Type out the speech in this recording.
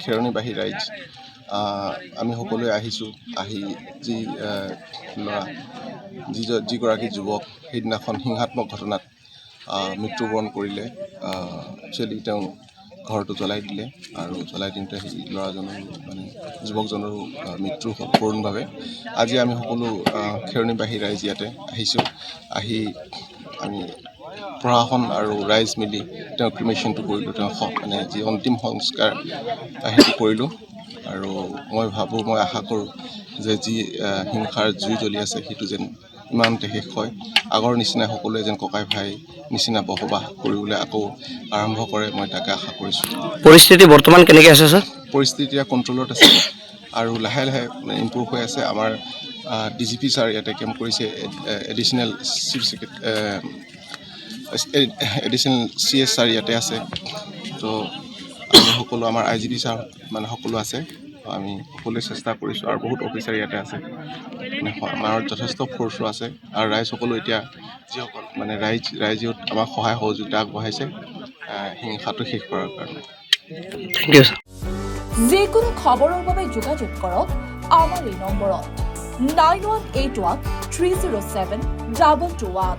খেৰণীবাহী ৰাইজ আমি সকলোৱে আহিছোঁ। আহি যি ল'ৰা যিগৰাকী যুৱক সেইদিনাখন হিংসাত্মক ঘটনাত মৃত্যুবৰণ কৰিলে, একচুৱেলি তেওঁ ঘৰটো জ্বলাই দিলে আৰু জ্বলাই দিওঁতে সেই ল'ৰাজনৰো মানে যুৱকজনৰো মৃত্যু হ'ল কৰোণভাৱে। আজি আমি সকলো খেৰণীবাহী ৰাইজ ইয়াতে আহিছোঁ। আহি আমি প্ৰশাসন আৰু ৰাইজ মিলি তেওঁ ক্ৰিমেশ্যনটো কৰিলোঁ, তেওঁ মানে যি অন্তিম সংস্কাৰ সেইটো কৰিলোঁ। আৰু মই আশা কৰোঁ যে যি হিংসাৰ জুই জ্বলি আছে সেইটো যেন ইমানতে শেষ হয়। আগৰ নিচিনা সকলোৱে যেন ককাই ভাই নিচিনা বসবাস কৰিবলৈ আকৌ আৰম্ভ কৰে, মই তাকে আশা কৰিছোঁ। পৰিস্থিতি বৰ্তমান কেনেকৈ আছে ছাৰ? পৰিস্থিতি কণ্ট্ৰলত আছে আৰু লাহে লাহে ইম্প্ৰুভ হৈ আছে। আমাৰ DGP ছাৰ ইয়াতে কেম্প কৰিছে, এডিশ্যনেল CS ছাৰ ইয়াতে আছে। তো আমি সকলো আমাৰ IGP ছাৰ মানে সকলো আছে। আমি সকলোৱে চেষ্টা কৰিছোঁ আৰু বহুত অফিচাৰ ইয়াতে আছে, মানে আমাৰ যথেষ্ট ফ'ৰ্চো আছে। আৰু ৰাইজ সকলো এতিয়া যিসকল মানে ৰাইজেও আমাক সহায় সহযোগিতা আগবঢ়াইছে হিংসাটো শেষ কৰাৰ কাৰণে। Thank you sir. যিকোনো খবৰৰ বাবে যোগাযোগ কৰক আমাৰ এই নম্বৰত 9181 307 221।